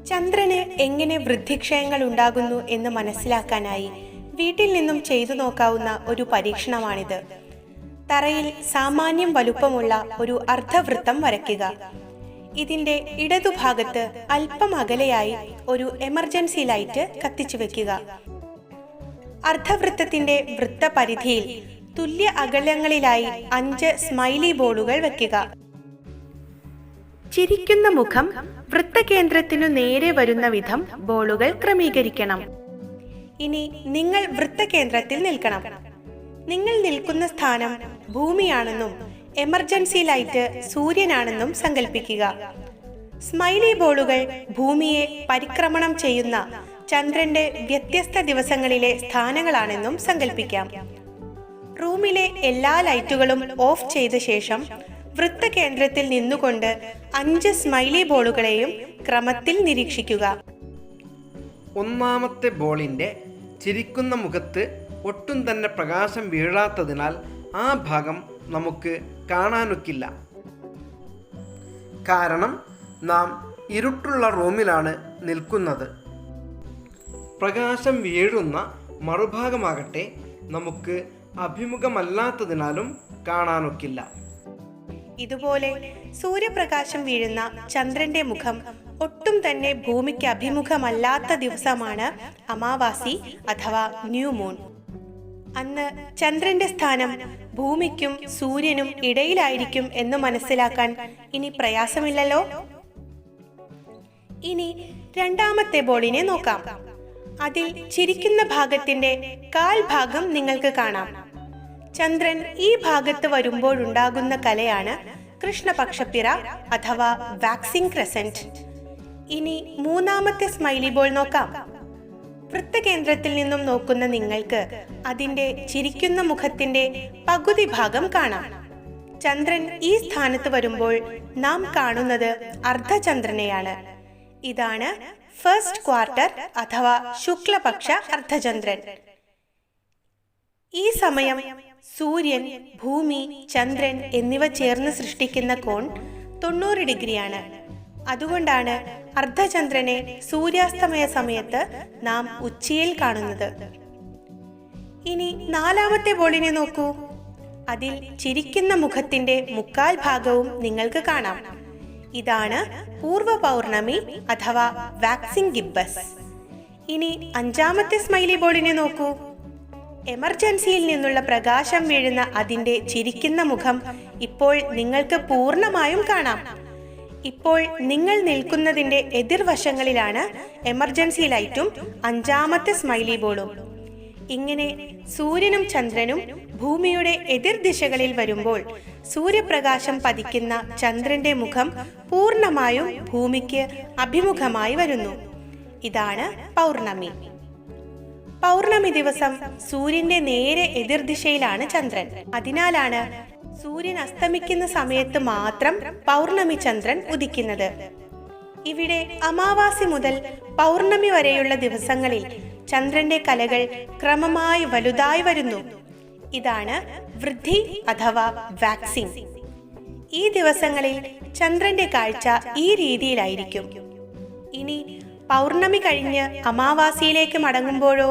ചന്ദ്രന് എങ്ങനെ വൃദ്ധിക്ഷയങ്ങൾ ഉണ്ടാകുന്നു എന്ന് മനസ്സിലാക്കാനായി വീട്ടിൽ നിന്നും ചെയ്തു നോക്കാവുന്ന ഒരു പരീക്ഷണമാണിത്. തറയിൽ സാമാന്യം വലുപ്പമുള്ള ഒരു അർദ്ധവൃത്തം വരയ്ക്കുക. ഇതിന്റെ ഇടതുഭാഗത്ത് അല്പം അകലെയായി ഒരു എമർജൻസി ലൈറ്റ് കത്തിച്ചു വെക്കുക. അർദ്ധവൃത്തത്തിന്റെ വൃത്തപരിധിയിൽ തുല്യ അകലങ്ങളിലായി 5 സ്മൈലി ബോളുകൾ വെക്കുക. ചിരിക്കുന്ന മുഖം വൃത്തകേന്ദ്രത്തിനു നേരെ വരുന്ന വിധം ബോളുകൾ ക്രമീകരിക്കണം. ഇനി നിങ്ങൾ വൃത്തകേന്ദ്രത്തിൽ നിൽക്കണം. നിങ്ങൾ നിൽക്കുന്ന സ്ഥാനം ഭൂമിയാണെന്നും എമർജൻസി ലൈറ്റ് സൂര്യനാണെന്നും സങ്കല്പിക്കുക. സ്മൈലി ബോളുകൾ ഭൂമിയെ പരിക്രമണം ചെയ്യുന്ന ചന്ദ്രന്റെ വ്യത്യസ്ത ദിവസങ്ങളിലെ സ്ഥാനങ്ങളാണെന്നും സങ്കല്പിക്കാം. റൂമിലെ എല്ലാ ലൈറ്റുകളും ഓഫ് ചെയ്ത ശേഷം വൃത്തകേന്ദ്രത്തിൽ നിന്നുകൊണ്ട് 5 സ്മൈലി ബോളുകളെയും ക്രമത്തിൽ നിരീക്ഷിക്കുക. ഒന്നാമത്തെ ബോളിന്റെ ചിരിക്കുന്ന മുഖത്ത് ഒട്ടും തന്നെ പ്രകാശം വീഴാത്തതിനാൽ ആ ഭാഗം നമുക്ക് കാണാനൊക്കില്ല. കാരണം നാം ഇരുട്ടുള്ള റൂമിലാണ് നിൽക്കുന്നത്. പ്രകാശം വീഴുന്ന മറുഭാഗമാകട്ടെ നമുക്ക് അഭിമുഖമല്ലാത്തതിനാലും കാണാനൊക്കില്ല. ഇതുപോലെ സൂര്യപ്രകാശം വീഴുന്ന ചന്ദ്രന്റെ മുഖം ഒട്ടും തന്നെ ഭൂമിക്ക് അഭിമുഖമല്ലാത്ത ദിവസമാണ് അമാവാസി അഥവാ ന്യൂ മൂൺ. അന്ന് ചന്ദ്രന്റെ സ്ഥാനം ഭൂമിക്കും സൂര്യനും ഇടയിലായിരിക്കും എന്ന് മനസ്സിലാക്കാൻ ഇനി പ്രയാസമില്ലല്ലോ. ഇനി രണ്ടാമത്തെ ബോളിനെ നോക്കാം. അതിൽ ചിരിക്കുന്ന ഭാഗത്തിന്റെ 1/4 ഭാഗം നിങ്ങൾക്ക് കാണാം. ചന്ദ്രൻ ഈ ഭാഗത്ത് വരുമ്പോഴുണ്ടാകുന്ന കലയാണ് കൃഷ്ണപക്ഷപ്പിറ അഥവാ വാക്സിംഗ് ക്രസന്റ്. ഇനി മൂന്നാമത്തെ സ്മൈലി ബോൾ നോക്കാം. വൃത്തകേന്ദ്രത്തിൽ നിന്നും നോക്കുന്ന നിങ്ങൾക്ക് അതിന്റെ ചിരിക്കുന്ന മുഖത്തിന്റെ പകുതി ഭാഗം കാണാം. ചന്ദ്രൻ ഈ സ്ഥാനത്ത് വരുമ്പോൾ നാം കാണുന്നത് അർദ്ധചന്ദ്രനെയാണ്. ഇതാണ് ഫസ്റ്റ് ക്വാർട്ടർ അഥവാ ശുക്ലപക്ഷ അർദ്ധചന്ദ്രൻ. ഈ സമയം സൂര്യൻ, ഭൂമി, ചന്ദ്രൻ എന്നിവ ചേർന്ന് സൃഷ്ടിക്കുന്ന കോൺ 90 ഡിഗ്രിയാണ്. അതുകൊണ്ടാണ് അർദ്ധചന്ദ്രനെ സൂര്യാസ്തമയ സമയത്ത് നാം ഉച്ചയിൽ കാണുന്നത്. ഇനി നാലാമത്തെ ബോളിനെ നോക്കൂ. അതിൽ ചിരിക്കുന്ന മുഖത്തിന്റെ 1/4 ഭാഗവും നിങ്ങൾക്ക് കാണാം. ഇതാണ് പൂർവ്വ പൗർണമി അഥവാ വാക്സിംഗ് ഗിബ്ബസ്. ഇനി 5ാമത്തെ സ്മൈലി ബോളിനെ നോക്കൂ. എമർജൻസിയിൽ നിന്നുള്ള പ്രകാശം വീഴുന്ന അതിന്റെ ചിരിക്കുന്ന മുഖം ഇപ്പോൾ നിങ്ങൾക്ക് പൂർണ്ണമായും കാണാം. ഇപ്പോൾ നിങ്ങൾ നിൽക്കുന്നതിന്റെ എതിർവശങ്ങളിലാണ് എമർജൻസി ലൈറ്റും 5ാമത്തെ സ്മൈലി ബോളും. ഇങ്ങനെ സൂര്യനും ചന്ദ്രനും ഭൂമിയുടെ എതിർ ദിശകളിൽ വരുമ്പോൾ സൂര്യപ്രകാശം പതിക്കുന്ന ചന്ദ്രന്റെ മുഖം പൂർണ്ണമായും ഭൂമിക്ക് അഭിമുഖമായി വരുന്നു. ഇതാണ് പൗർണമി. പൗർണമി ദിവസം സൂര്യന്റെ നേരെ എതിർദിശയിലാണ് ചന്ദ്രൻ. അതിനാലാണ് സൂര്യൻ അസ്തമിക്കുന്ന സമയത്ത് മാത്രം പൗർണമി ചന്ദ്രൻ ഉദിക്കുന്നത്. ഇവിടെ അമാവാസി മുതൽ പൗർണമി വരെയുള്ള ദിവസങ്ങളിൽ ചന്ദ്രന്റെ കലകൾ ക്രമമായി വലുതായി വരുന്നു. ഇതാണ് വൃദ്ധി അഥവാ വാക്സിംഗ്. ഈ ദിവസങ്ങളിൽ ചന്ദ്രന്റെ കാഴ്ച ഈ രീതിയിലായിരിക്കും. ഇനി പൗർണമി കഴിഞ്ഞ് അമാവാസിയിലേക്ക് മടങ്ങുമ്പോഴോ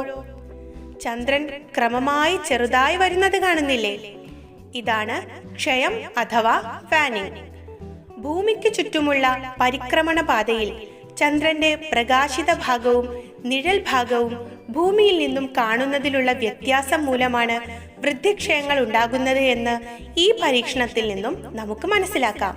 ചന്ദ്രൻ ക്രമമായി ചെറുതായി വരുന്നത് കാണുന്നില്ലേ? ഇതാണ് ക്ഷയം അഥവാ ഫാനിങ്. ഭൂമിക്ക് ചുറ്റുമുള്ള പരിക്രമണ പാതയിൽ ചന്ദ്രന്റെ പ്രകാശിത ഭാഗവും നിഴൽ ഭാഗവും ഭൂമിയിൽ നിന്നും കാണുന്നതിലുള്ള വ്യത്യാസം മൂലമാണ് വൃദ്ധിക്ഷയങ്ങൾ ഉണ്ടാകുന്നത് എന്ന് ഈ പരീക്ഷണത്തിൽ നിന്നും നമുക്ക് മനസ്സിലാക്കാം.